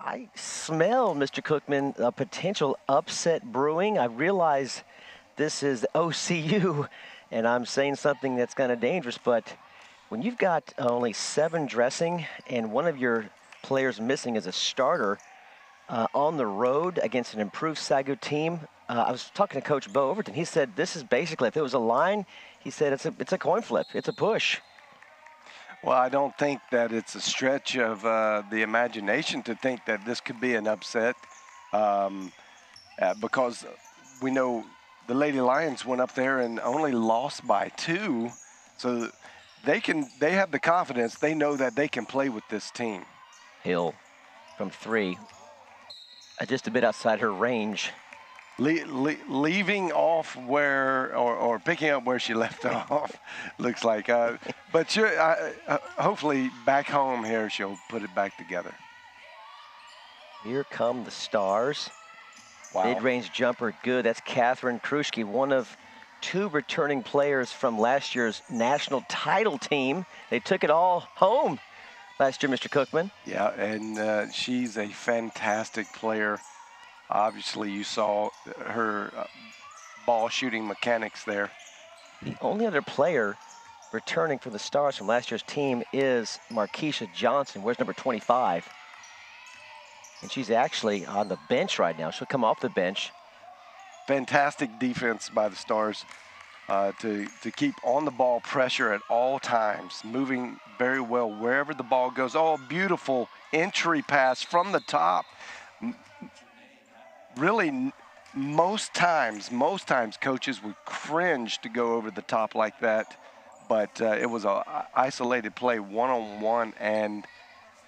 I smell, Mr. Cookman, a potential upset brewing. I realize this is OCU, and I'm saying something that's kind of dangerous, but when you've got only 7 dressing and one of your players missing as a starter on the road against an improved SAGU team, I was talking to Coach Bo Overton. He said this is basically, if it was a line, he said it's a coin flip. It's a push. Well, I don't think that it's a stretch of the imagination to think that this could be an upset because we know the Lady Lions went up there and only lost by 2. So they have the confidence. They know that they can play with this team. Hill from 3, just a bit outside her range. Leaving off where, or picking up where she left off, looks like. But hopefully back home here, she'll put it back together. Here come the Stars. Wow. Mid-range jumper, good. That's Catherine Kruschke, one of 2 returning players from last year's national title team. They took it all home last year, Mr. Cookman. Yeah, and she's a fantastic player. Obviously, you saw her ball shooting mechanics there. The only other player returning for the Stars from last year's team is Markeisha Johnson. Where's number 25? And she's actually on the bench right now. She'll come off the bench. Fantastic defense by the Stars to keep on the ball pressure at all times, moving very well wherever the ball goes. Oh, beautiful entry pass from the top. Really, most times coaches would cringe to go over the top like that, but it was an isolated play, one-on-one, and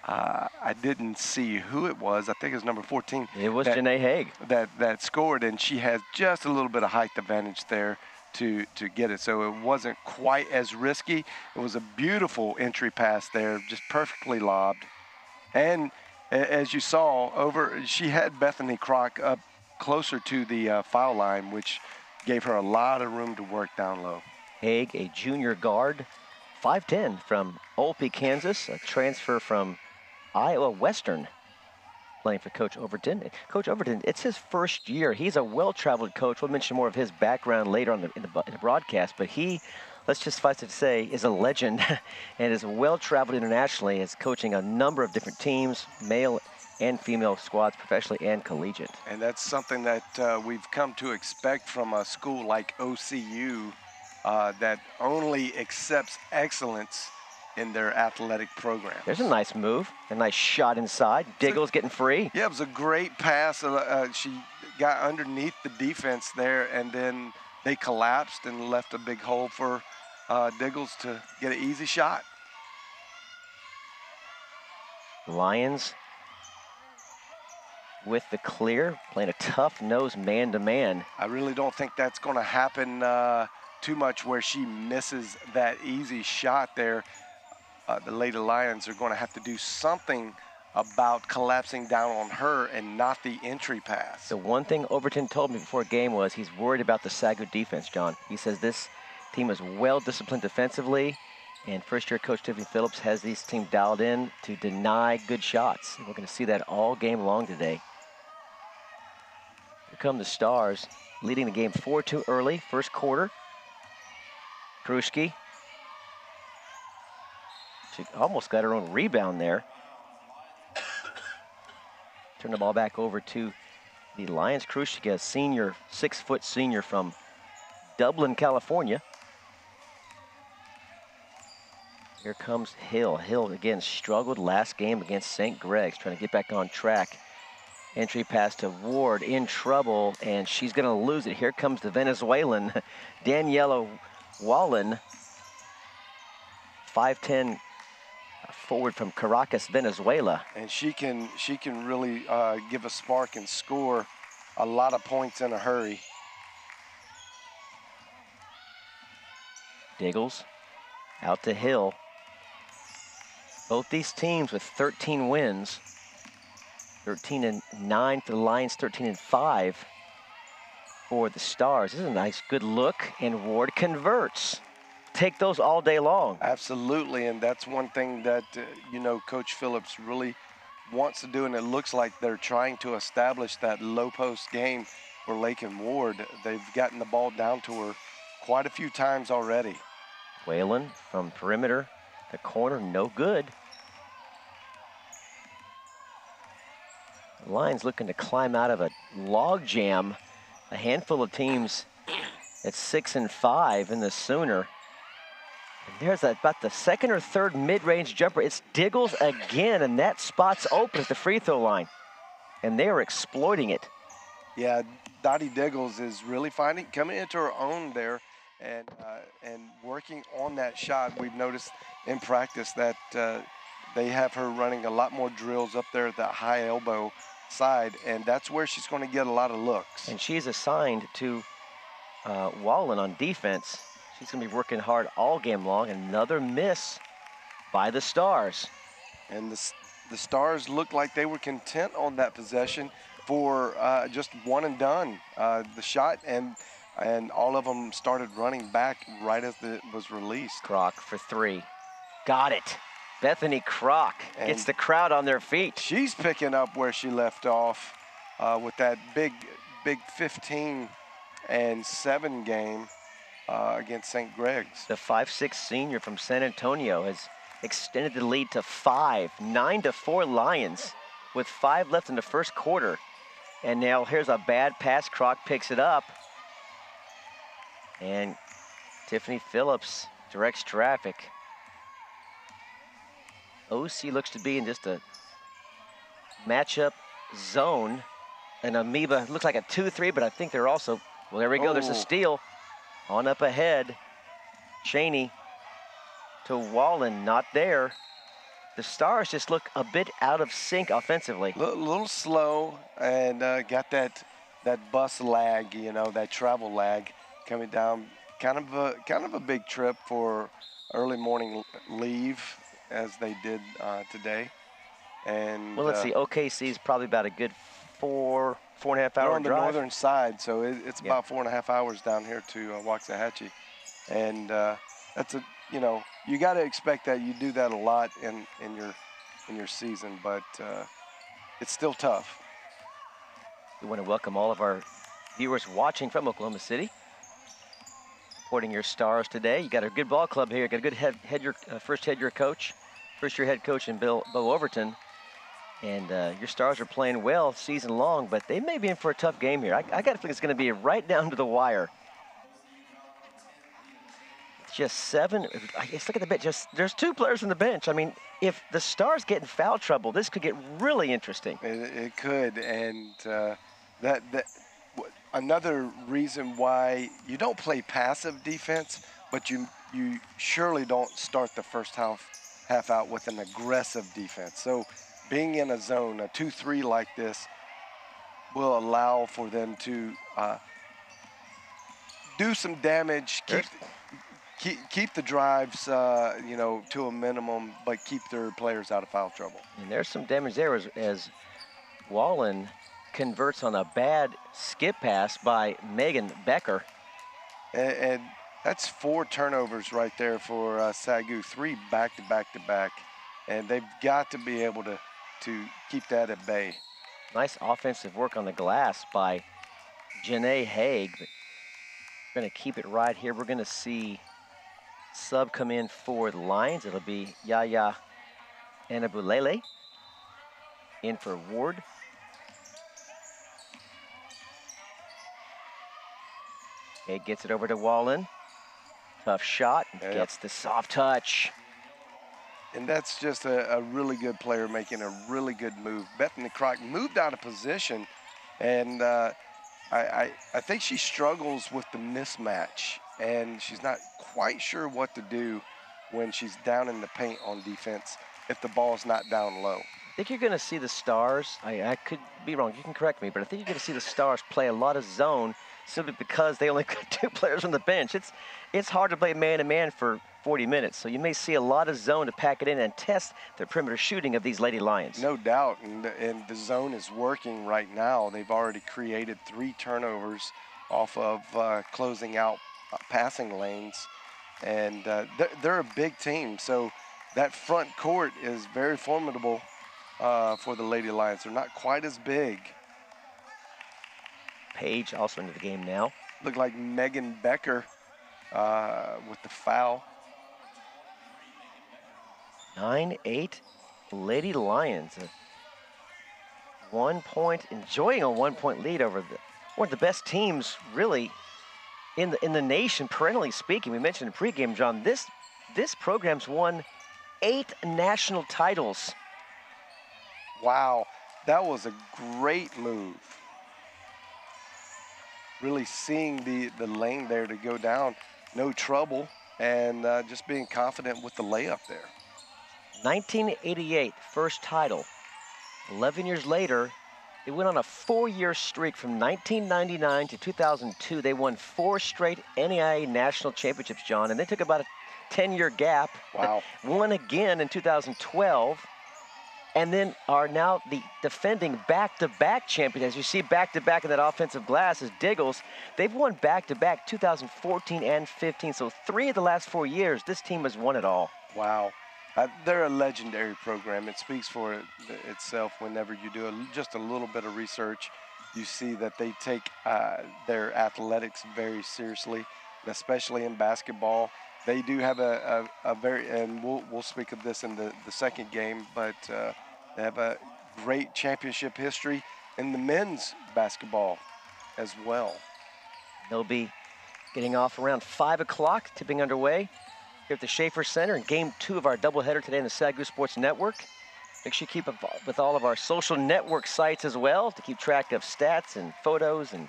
I didn't see who it was. I think it was number 14. It was Janae Haig that scored, and she has just a little bit of height advantage there to get it. So it wasn't quite as risky. It was a beautiful entry pass there, just perfectly lobbed. And as you saw, she had Bethany Kroc up closer to the foul line, which gave her a lot of room to work down low. Haig, a junior guard, 5'10", from Olpe, Kansas, a transfer from Iowa Western, playing for Coach Overton. Coach Overton, it's his first year. He's a well-traveled coach. We'll mention more of his background later on in the broadcast, but he, let's just suffice it to say, is a legend and is well-traveled internationally, is coaching a number of different teams, male and female squads, professionally and collegiate. And that's something that we've come to expect from a school like OCU that only accepts excellence in their athletic program. There's a nice move, a nice shot inside. Diggles getting free. Yeah, it was a great pass. She got underneath the defense there, and then they collapsed and left a big hole for Diggles to get an easy shot. Lions with the clear, playing a tough nose man-to-man. I really don't think that's going to happen too much where she misses that easy shot there. The Lady Lions are going to have to do something about collapsing down on her and not the entry pass. The one thing Overton told me before game was he's worried about the SAGU defense, John. He says this team is well-disciplined defensively, and first-year coach Tiffany Phillips has this team dialed in to deny good shots. And we're going to see that all game long today. Here come the Stars, leading the game 4-2 early, first quarter. Kruschke. She almost got her own rebound there. Turn the ball back over to the Lions. Kruschke, a senior, 6-foot senior from Dublin, California. Here comes Hill. Hill, again, struggled last game against St. Greg's, trying to get back on track. Entry pass to Ward, in trouble, and she's going to lose it. Here comes the Venezuelan, Daniela Wallen, 5'10", forward from Caracas, Venezuela. And she can really give a spark and score a lot of points in a hurry. Diggles out to Hill. Both these teams with 13 wins. 13-9 for the Lions, 13-5 for the Stars. This is a nice, good look, and Ward converts. Take those all day long. Absolutely, and that's one thing that, Coach Phillips really wants to do, and it looks like they're trying to establish that low post game for Lakin Ward. They've gotten the ball down to her quite a few times already. Whalen from perimeter, the corner, no good. The Lions looking to climb out of a log jam. A handful of teams at 6 and 5 in the Sooner. And there's about the second or third mid-range jumper. It's Diggles again, and that spot's open at the free throw line. And they are exploiting it. Yeah, Dottie Diggles is really coming into her own there and working on that shot. We've noticed in practice that they have her running a lot more drills up there at that high elbow side, and that's where she's going to get a lot of looks. And she's assigned to Wallen on defense. She's going to be working hard all game long. Another miss by the Stars. And the Stars looked like they were content on that possession for just one and done. The shot, and all of them started running back right as it was released. Kroc for 3. Got it. Bethany Kroc gets the crowd on their feet. She's picking up where she left off with that big 15 and 7 game against St. Greg's. The 5'6" senior from San Antonio has extended the lead to 5, 9-4 Lions with 5 left in the first quarter. And now here's a bad pass. Kroc picks it up. And Tiffany Phillips directs traffic. OC looks to be in just a matchup zone. And Amoeba looks like a 2-3, but I think they're also, well, there we go. There's a steal. On up ahead. Cheney to Wallen, not there. The Stars just look a bit out of sync offensively. A little slow, and got that bus lag, you know, that travel lag coming down. Kind of a big trip for early morning leave, as they did today. And well, let's see. OKC is probably about a good 4.5 hour drive. They're on the northern side, so it's about 4.5 hours down here to Waxahachie, and that's a, you know, you got to expect that. You do that a lot in your season, but it's still tough. We want to welcome all of our viewers watching from Oklahoma City. Supporting your Stars today. You got a good ball club here. You got a good first-year head coach in Bo Overton. And your Stars are playing well season long, but they may be in for a tough game here. I got to think it's going to be right down to the wire. Just 7. Let's look at the bench. There's 2 players on the bench. I mean, if the Stars get in foul trouble, this could get really interesting. It could, and another reason why you don't play passive defense, but you surely don't start the first half out with an aggressive defense. So being in a zone, a 2-3 like this, will allow for them to do some damage, keep the drives, you know, to a minimum, but keep their players out of foul trouble. And there's some damage there as Wallen converts on a bad skip pass by Megan Becker. And that's 4 turnovers right there for SAGU, 3 back-to-back. And they've got to be able to keep that at bay. Nice offensive work on the glass by Janae Haig. But we're going to keep it right here. We're going to see sub come in for the Lions. It'll be Yaya Anabulele in for Ward. Haig gets it over to Wallen. Tough shot. Gets the soft touch. And that's just a really good player making a really good move. Bethany Kroc moved out of position, and I think she struggles with the mismatch, and she's not quite sure what to do when she's down in the paint on defense if the ball's not down low. I think you're going to see the Stars, I could be wrong, you can correct me, but I think you're going to see the Stars play a lot of zone simply because they only got 2 players on the bench. It's hard to play man-to-man for 40 minutes, so you may see a lot of zone to pack it in and test the perimeter shooting of these Lady Lions. No doubt, and the zone is working right now. They've already created 3 turnovers off of closing out passing lanes, and they're a big team, so that front court is very formidable, for the Lady Lions. They're not quite as big. Page also into the game now. Looked like Megan Becker with the foul. 9-8 Lady Lions. 1 point, enjoying a 1 point lead over one of the best teams really in the nation, perennially speaking. We mentioned in pregame, John, this program's won 8 national titles. Wow, that was a great move. Really seeing the lane there to go down, no trouble, and just being confident with the layup there. 1988, first title. 11 years later, they went on a 4-year streak from 1999 to 2002. They won 4 straight NAIA national championships, John, and they took about a 10-year gap. Wow. Won again in 2012, and then are now the defending back-to-back champion. As you see back-to-back in that offensive glass is Diggles. They've won back-to-back 2014 and 15, so 3 of the last 4 years, this team has won it all. Wow. They're a legendary program. It speaks for itself whenever you do just a little bit of research. You see that they take their athletics very seriously, especially in basketball. They do have a very, and we'll speak of this in the second game, but they have a great championship history in the men's basketball as well. They'll be getting off around 5 o'clock, tipping underway here at the Schaefer Center in Game 2 of our doubleheader today on the SAGU Sports Network. Make sure you keep up with all of our social network sites as well to keep track of stats and photos and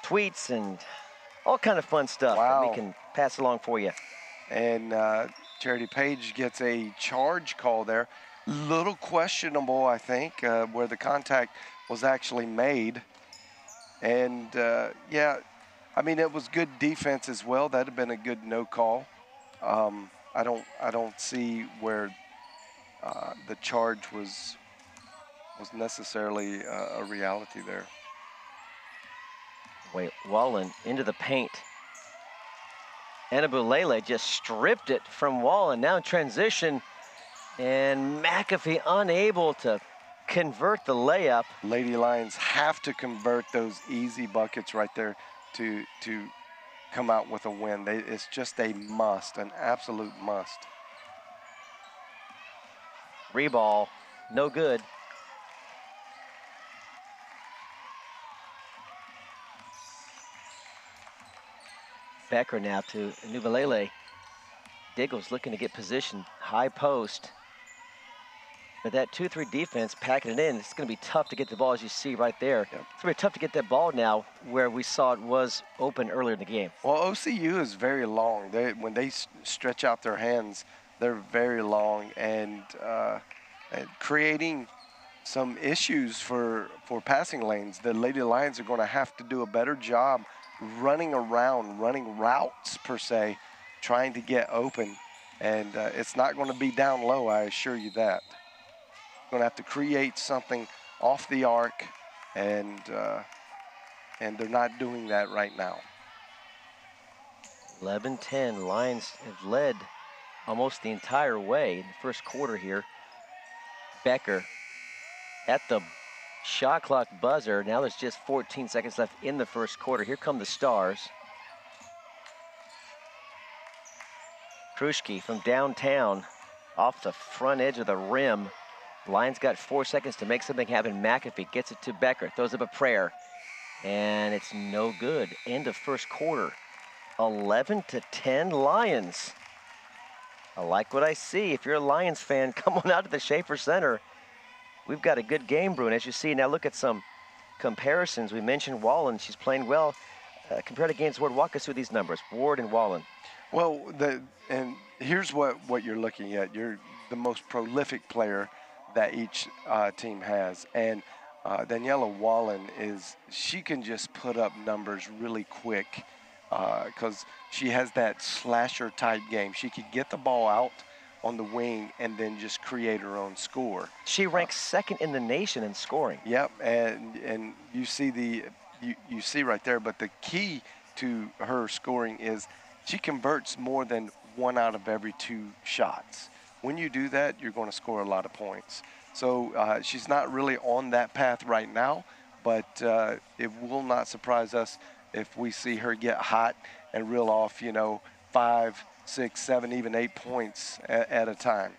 tweets and all kind of fun stuff that we can pass along for you. And Charity Page gets a charge call there. Little questionable, I think, where the contact was actually made. And, yeah, I mean, it was good defense as well. That had been a good no call. I don't see where the charge was necessarily a reality there. Wait, Wallen into the paint. Annabulele just stripped it from Wallen. Now in transition, and McAfee unable to convert the layup. Lady Lions have to convert those easy buckets right there to come out with a win. It's just a must, an absolute must. Reball, no good. Becker now to Nubalele. Diggles looking to get position, high post. But that 2-3 defense packing it in, it's going to be tough to get the ball, as you see right there. Yep. It's going to be tough to get that ball now where we saw it was open earlier in the game. Well, OCU is very long. When they stretch out their hands, they're very long and creating some issues for passing lanes. The Lady Lions are going to have to do a better job running around, running routes per se, trying to get open. And it's not going to be down low, I assure you that. Going to have to create something off the arc, and they're not doing that right now. 11-10, Lions have led almost the entire way in the first quarter here. Becker at the shot clock buzzer. Now there's just 14 seconds left in the first quarter. Here come the Stars. Kruschke from downtown off the front edge of the rim. Lions got 4 seconds to make something happen. McAfee gets it to Becker, throws up a prayer, and it's no good. End of first quarter. 11-10 Lions. I like what I see. If you're a Lions fan, come on out to the Schaefer Center. We've got a good game brewing. As you see, now look at some comparisons. We mentioned Wallen. She's playing well. Compared against Ward, walk us through these numbers. Ward and Wallen. Well, and here's what you're looking at. You're the most prolific player that each team has. And Daniela Wallen she can just put up numbers really quick because she has that slasher type game. She could get the ball out on the wing and then just create her own score. She ranks second in the nation in scoring. Yep, and you see you see right there, but the key to her scoring is she converts more than 1 out of every 2 shots. When you do that, you're going to score a lot of points. So she's not really on that path right now, but it will not surprise us if we see her get hot and reel off, 5, 6, 7, even 8 points at a time.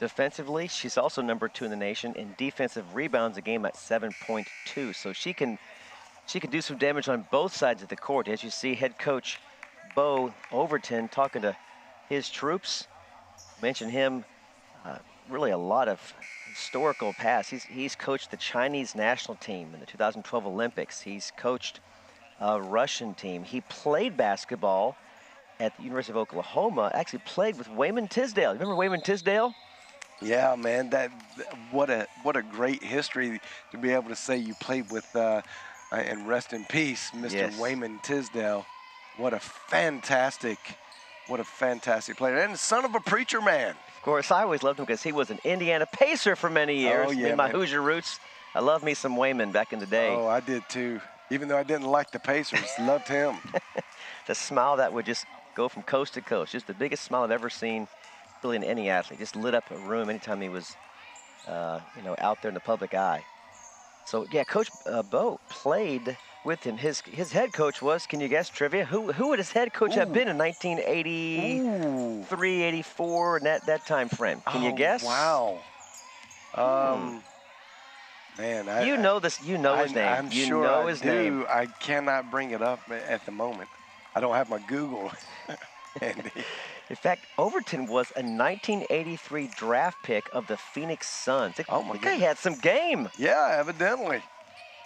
Defensively, she's also #2 in the nation in defensive rebounds a game at 7.2. So she can do some damage on both sides of the court. As you see, head coach Bo Overton talking to his troops. Mention him, really a lot of historical past. He's coached the Chinese national team in the 2012 Olympics. He's coached a Russian team. He played basketball at the University of Oklahoma. Actually played with Wayman Tisdale. Remember Wayman Tisdale? Yeah, man, what a great history to be able to say you played with, and rest in peace, Mr. Yes. Wayman Tisdale. What a fantastic player, and the son of a preacher man. Of course, I always loved him because he was an Indiana Pacer for many years. Oh, yeah, in my man. Hoosier roots, I love me some Wayman back in the day. Oh, I did too. Even though I didn't like the Pacers, loved him. The smile that would just go from coast to coast, just the biggest smile I've ever seen, really, in any athlete. Just lit up a room anytime he was, out there in the public eye. So yeah, Coach Bo played with him. His head coach was, can you guess, trivia? Who would his head coach have been in 1983, 84, in that time frame? Can you guess? Wow. Man, you know this. You know his name. I'm you sure know I his do. name. I cannot bring it up at the moment. I don't have my Google. Andy. In fact, Overton was a 1983 draft pick of the Phoenix Suns. The guy had some game. Yeah, evidently.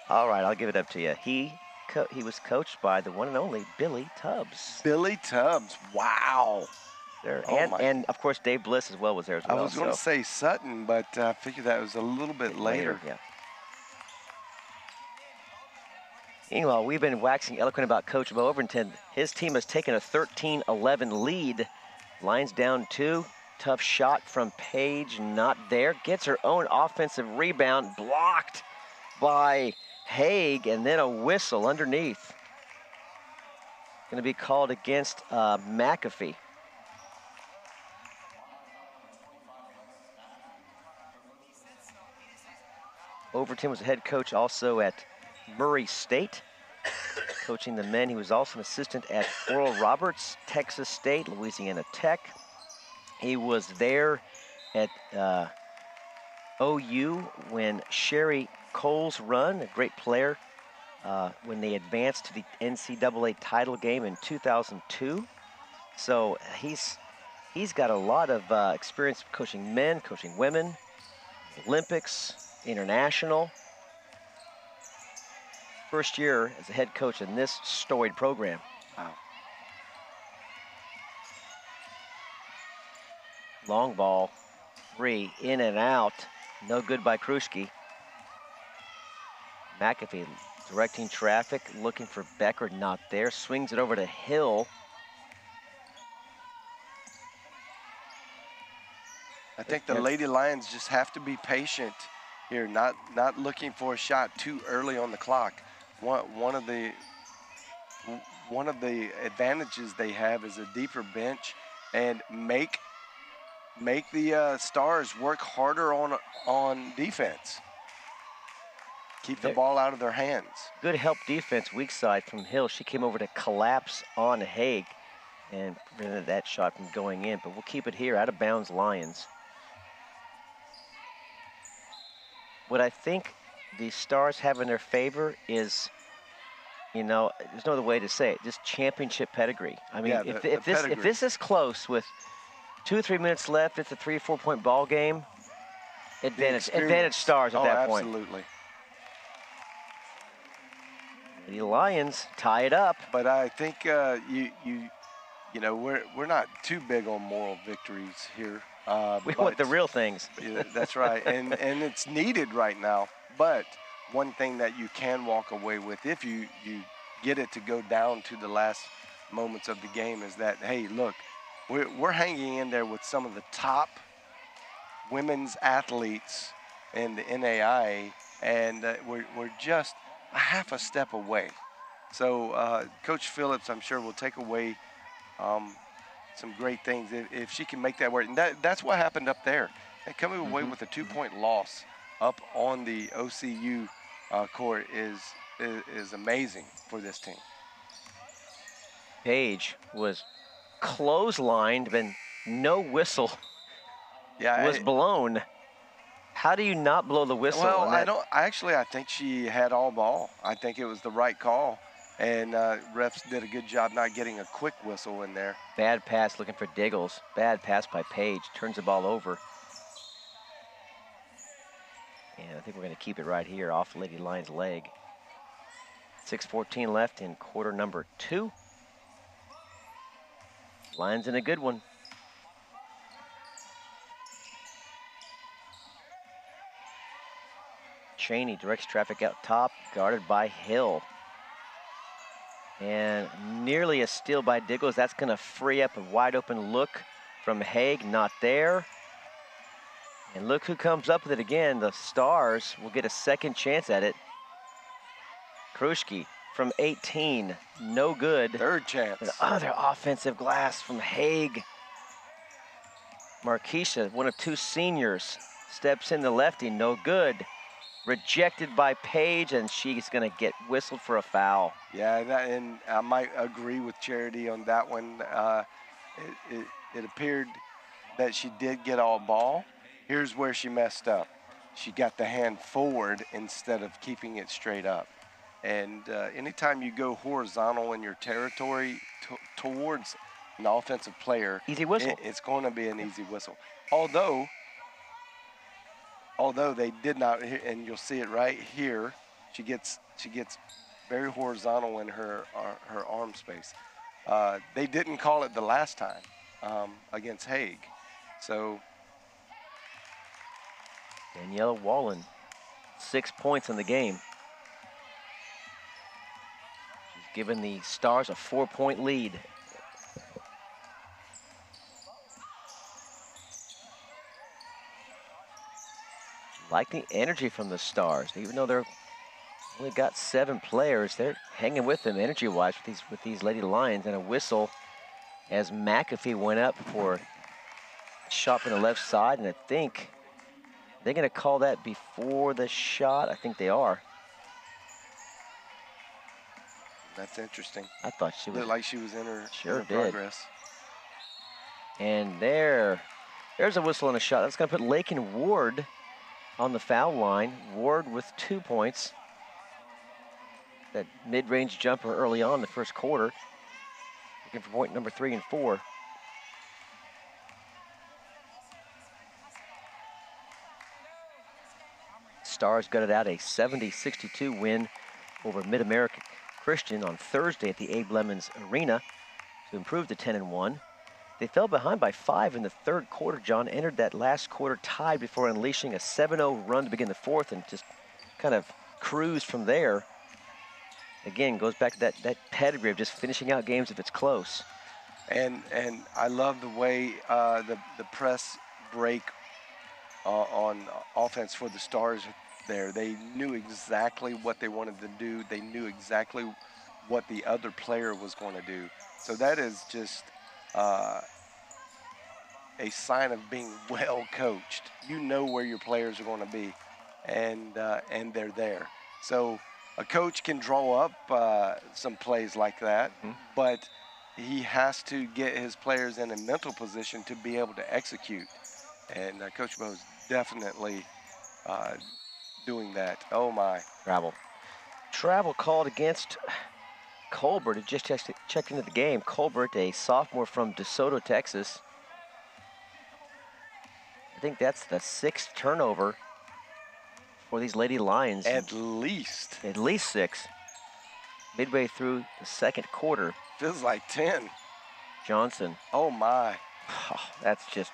All right, I'll give it up to you. He was coached by the one and only Billy Tubbs. Billy Tubbs. Wow. There. And of course, Dave Bliss as well was there as well. I was going to say Sutton, but I figured that was a little bit later. Yeah. Meanwhile, we've been waxing eloquent about Coach Bo Overton. His team has taken a 13-11 lead. Lions down 2. Tough shot from Paige, not there. Gets her own offensive rebound, blocked by Haig, and then a whistle underneath. Going to be called against McAfee. Overton was a head coach also at Murray State, coaching the men. He was also an assistant at Oral Roberts, Texas State, Louisiana Tech. He was there at OU when Sherry Cole's run, a great player, when they advanced to the NCAA title game in 2002. So he's got a lot of experience coaching men, coaching women, Olympics, international. First year as a head coach in this storied program. Wow. Long ball, 3, in and out. No good by Kruschke. McAfee directing traffic, looking for Becker, not there. Swings it over to Hill. I think the Lady Lions just have to be patient here, not looking for a shot too early on the clock. One of the advantages they have is a deeper bench, and make the Stars work harder on defense. Keep the ball out of their hands. Good help defense, weak side from Hill. She came over to collapse on Haig and prevented that shot from going in, but we'll keep it here, out of bounds Lions. What I think the Stars have in their favor is, there's no other way to say it, just championship pedigree. I mean, Yeah, if this is close with 2 or 3 minutes left, it's a 3 or 4 point ball game. Advantage Stars at that point. Absolutely. The Lions tie it up. But I think we're not too big on moral victories here. We want the real things. Yeah, that's right, and it's needed right now. But one thing that you can walk away with, if you get it to go down to the last moments of the game, is that, hey, look, we're hanging in there with some of the top women's athletes in the NAIA, and we're just a half a step away. So Coach Phillips, I'm sure, will take away some great things if she can make that work. And that's what happened up there. And coming away with a 2-point loss up on the OCU court is amazing for this team. Page was clotheslined, but no whistle was blown. How do you not blow the whistle well, on that? I think she had all ball. I think it was the right call, and refs did a good job not getting a quick whistle in there. Bad pass looking for Diggles. Bad pass by Page. Turns the ball over. And I think we're going to keep it right here off Lady Lion's leg. 6:14 left in quarter number 2. Lions in a good one. Cheney directs traffic out top, guarded by Hill. And nearly a steal by Diggles. That's going to free up a wide open look from Haig. Not there. And look who comes up with it again. The Stars will get a second chance at it. Kruschke from 18. No good. Third chance. Another offensive glass from Haig. Marquisha, one of 2 seniors, steps in the lefty. No good. Rejected by Page, and she's going to get whistled for a foul. Yeah, and I might agree with Charity on that one. It appeared that she did get all ball. Here's where she messed up. She got the hand forward instead of keeping it straight up. And anytime you go horizontal in your territory towards an offensive player, easy whistle. It's going to be an easy whistle. Although they did not, and you'll see it right here, she gets very horizontal in her arm space. They didn't call it the last time against Haig. So Daniela Wallen, 6 points in the game. She's given the Stars a 4-point lead. Like the energy from the Stars, even though they're only got 7 players, they're hanging with them energy-wise with these Lady Lions. And a whistle as McAfee went up for a shot from the left side, and I think they're going to call that before the shot. I think they are. That's interesting. I thought she was. Looked like she was in her, progress. And there's a whistle and a shot. That's going to put Lakin Ward on the foul line. Ward with 2 points. That mid-range jumper early on in the first quarter. Looking for point number 3 and 4. Stars gutted out a 70-62 win over Mid-America Christian on Thursday at the Abe Lemons Arena to improve to 10-1. They fell behind by 5 in the third quarter. John entered that last quarter tied before unleashing a 7-0 run to begin the fourth and just kind of cruised from there. Again, goes back to that pedigree of just finishing out games if it's close. And I love the way the press break on offense for the Stars there. They knew exactly what they wanted to do. They knew exactly what the other player was going to do. So that is just a sign of being well coached. You know where your players are going to be, and they're there. So a coach can draw up some plays like that, but he has to get his players in a mental position to be able to execute. And Coach Bo's definitely doing that. Oh, my. Travel called against Colbert, who just checked into the game. Colbert, a sophomore from DeSoto, Texas. I think that's the 6th turnover for these Lady Lions. At least 6. Midway through the second quarter. Feels like 10. Johnson. Oh, my. Oh, that's just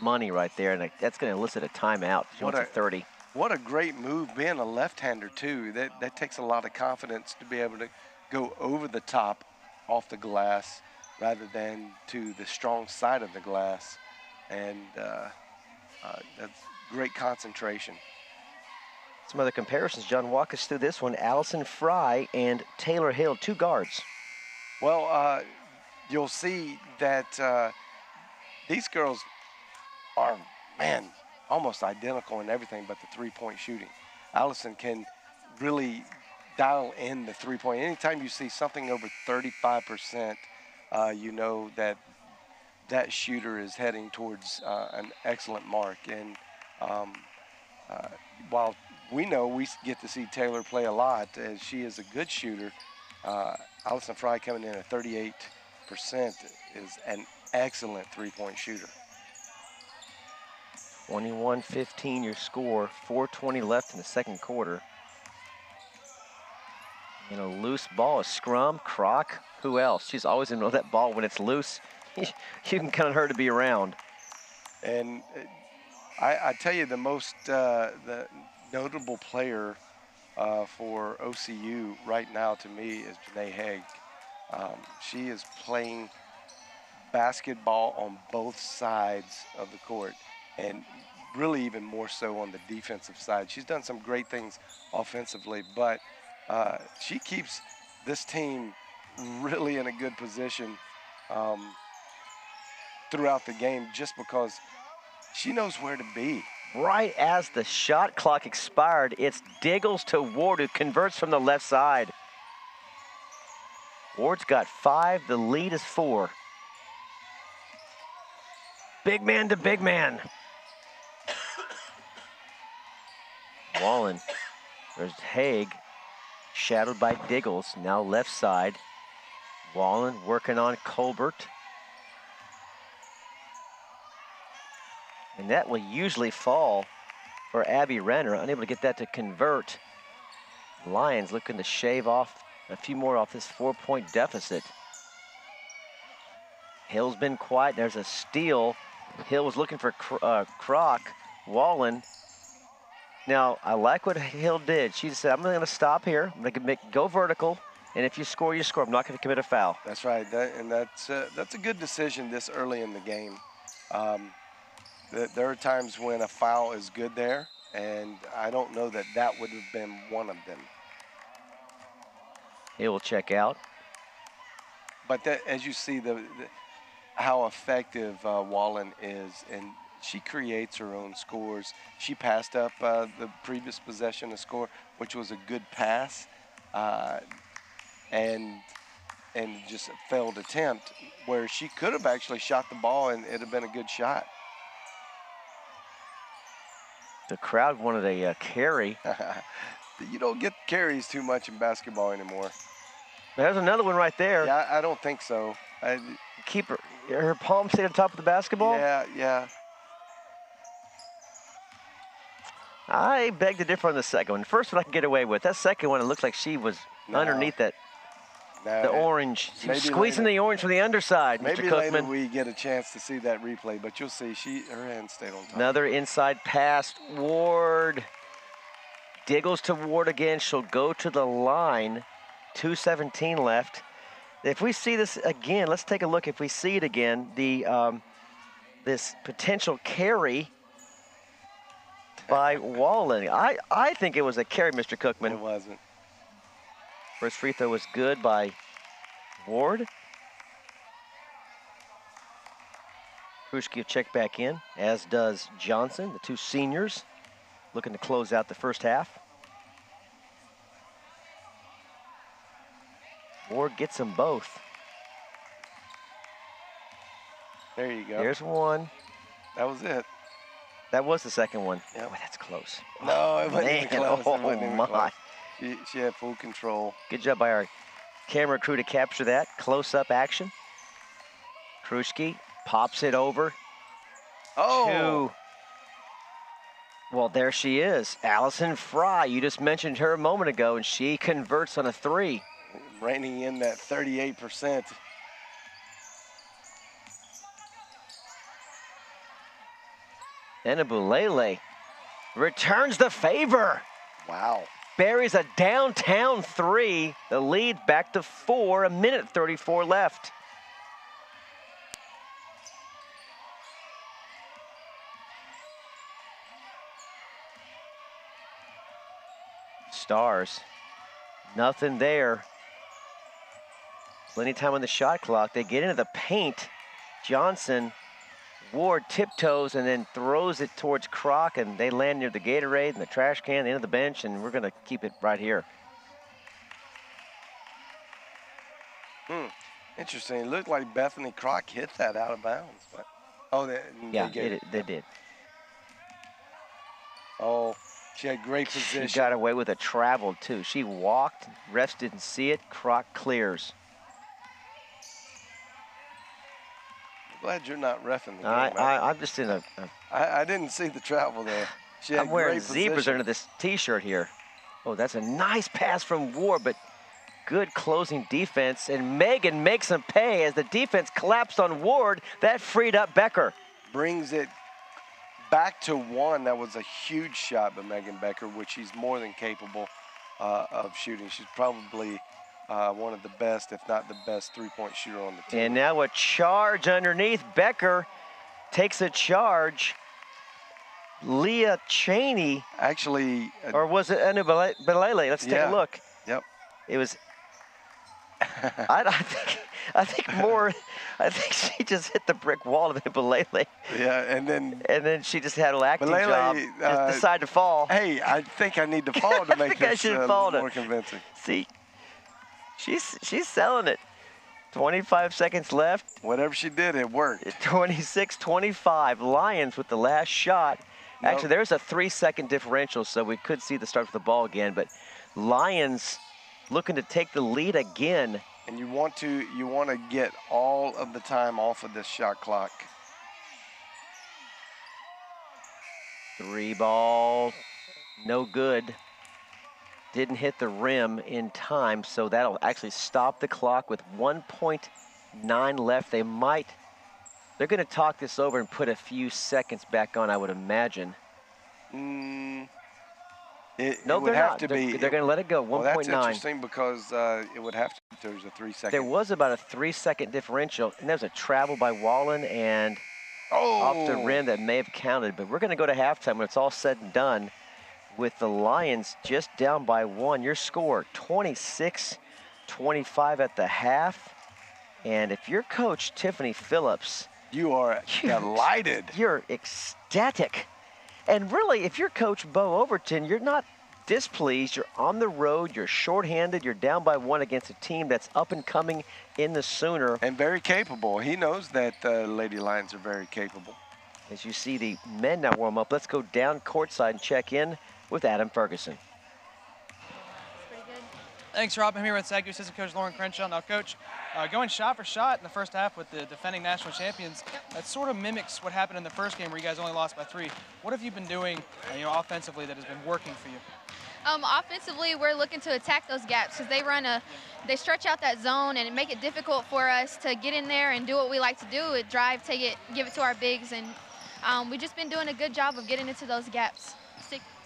money right there, and that's going to elicit a timeout. Johnson 30. What a great move, being a left-hander, too. That takes a lot of confidence to be able to go over the top off the glass rather than to the strong side of the glass. And that's great concentration. Some other comparisons. John, walk us through this one. Allison Fry and Taylor Hill, 2 guards. Well, you'll see that these girls are, man, almost identical in everything but the three-point shooting. Allison can really dial in the three-point. Anytime you see something over 35%, you know that that shooter is heading towards an excellent mark. And while we know we get to see Taylor play a lot, as she is a good shooter, Allison Fry coming in at 38% is an excellent three-point shooter. 21-15 your score, 4:20 left in the second quarter. And a loose ball, a scrum, Croc, who else? She's always going to know that ball when it's loose. You can count on her to be around. And I tell you, the most the notable player for OCU right now to me is Janae Haig. She is playing basketball on both sides of the court, and really even more so on the defensive side. She's done some great things offensively, but she keeps this team really in a good position throughout the game just because she knows where to be. Right as the shot clock expired, it's Diggles to Ward, who converts from the left side. Ward's got 5, the lead is 4. Big man to big man. Wallen, there's Haig, shadowed by Diggles, now left side. Wallen working on Colbert. And that will usually fall for Abby Renner, unable to get that to convert. Lions looking to shave off a few more off this 4-point deficit. Hill's been quiet. There's a steal. Hill was looking for Croc. Wallen. Now, I like what Hill did. She said, I'm going to stop here. I'm going to go vertical. And if you score, you score. I'm not going to commit a foul. That's right. That's a good decision this early in the game. There are times when a foul is good there, and I don't know that that would have been one of them. He will check out. But as you see, how effective Wallen is, and she creates her own scores. She passed up the previous possession to score, which was a good pass, and just a failed attempt where she could have actually shot the ball and it'd have been a good shot. The crowd wanted a carry. You don't get carries too much in basketball anymore. There's another one right there. Yeah, I don't think so. Keep her palm stayed on top of the basketball? Yeah. I beg to differ on the second one. First one I can get away with. That second one, it looked like she was underneath that. The orange. She was squeezing the orange from the underside, Mr. Cookman. Maybe later we get a chance to see that replay, but you'll see her hand stayed on top. Another inside pass. Ward. Diggles to Ward again. She'll go to the line. 2:17 left. If we see this again, let's take a look. If we see it again, this potential carry by Wallen. I think it was a carry, Mr. Cookman. It wasn't. First free throw was good by Ward. Kruschke will check back in, as does Johnson, the two seniors, looking to close out the first half. Ward gets them both. There you go. There's one. That was it. That was the second one. Yep. Boy, that's close. No, it wasn't even close. Oh, It wasn't even my. close. She had full control. Good job by our camera crew to capture that close-up action. Kruschke pops it over. Oh! Well, there she is. Allison Fry. You just mentioned her a moment ago, and she converts on a 3. Reining in that 38%. Enabulele returns the favor. Wow. Buries a downtown 3. The lead back to 4, 1:34 left. Stars, nothing there. Plenty of time on the shot clock. They get into the paint. Johnson Ward tiptoes and then throws it towards Croc, and they land near the Gatorade and the trash can, the end of the bench, and we're going to keep it right here. Interesting. It looked like Bethany Croc hit that out of bounds, but they did. Oh, she had great position. She got away with a travel too. She walked. Refs didn't see it. Croc clears. I'm glad you're not reffing the game. I'm just in a. I didn't see the travel there. She had I'm wearing great zebras position. under this T-shirt here. Oh, that's a nice pass from Ward, but good closing defense. And Megan makes them pay as the defense collapsed on Ward. That freed up Becker. Brings it back to one. That was a huge shot by Megan Becker, which she's more than capable of shooting. She's probably one of the best, if not the best, three-point shooter on the team. And now a charge underneath. Becker takes a charge. Leah Cheney. Actually. Or was it Anu Belele? Let's take a look. Yep. It was. I think she just hit the brick wall of Belele. Yeah, and then she just had an acting job. Just decided to fall. Hey, I think I need to fall to make this more convincing. See, she's selling it. 25 seconds left. Whatever she did, it worked. 26-25. Lions with the last shot. Actually, there's a 3-second differential, so we could see the start of the ball again. But Lions looking to take the lead again. And you want to get all of the time off of this shot clock. 3 ball, no good. Didn't hit the rim in time, so that'll actually stop the clock with 1.9 left. They're going to talk this over and put a few seconds back on, I would imagine. It no, would they're have not. to be. They're going to let it go. 1.9. Well, that's interesting because it would have to. There's a 3-second. There was about a 3-second differential, and there was a travel by Wallen and off the rim that may have counted. But we're going to go to halftime when it's all said and done, with the Lions just down by 1. Your score 26-25 at the half, and if you're Coach Tiffany Phillips, you are delighted. You're ecstatic. And really, if you're Coach Bo Overton, you're not displeased. You're on the road. You're shorthanded. You're down by 1 against a team that's up and coming in the Sooner. And very capable. He knows that Lady Lions are very capable. As you see the men now warm up, let's go down courtside and check in with Adam Ferguson. Thanks, Rob. I'm here with SAGU assistant coach Lauren Crenshaw. Now, Coach, going shot for shot in the first half with the defending national champions, that sort of mimics what happened in the first game where you guys only lost by 3. What have you been doing, offensively that has been working for you? Offensively, we're looking to attack those gaps because they stretch out that zone and make it difficult for us to get in there and do what we like to do: drive, take it, give it to our bigs, and we've just been doing a good job of getting into those gaps,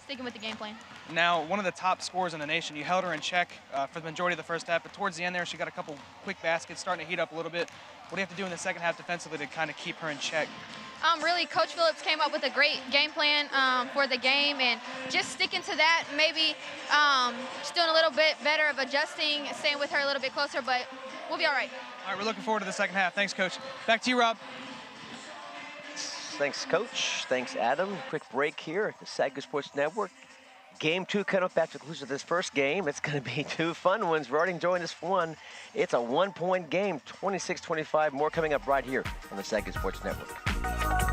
sticking with the game plan. Now, one of the top scorers in the nation, you held her in check for the majority of the first half, but towards the end there, she got a couple quick baskets, starting to heat up a little bit. What do you have to do in the second half defensively to kind of keep her in check? Really, Coach Phillips came up with a great game plan for the game, and just sticking to that, maybe just doing a little bit better of adjusting, staying with her a little bit closer, but we'll be all right. All right, we're looking forward to the second half. Thanks, Coach. Back to you, Rob. Thanks, Coach. Thanks, Adam. Quick break here at the SAGU Sports Network. Game 2 coming up after the conclusion of this first game. It's going to be 2 fun ones. We're already enjoying this one. It's a 1-point game, 26-25. More coming up right here on the SAGU Sports Network.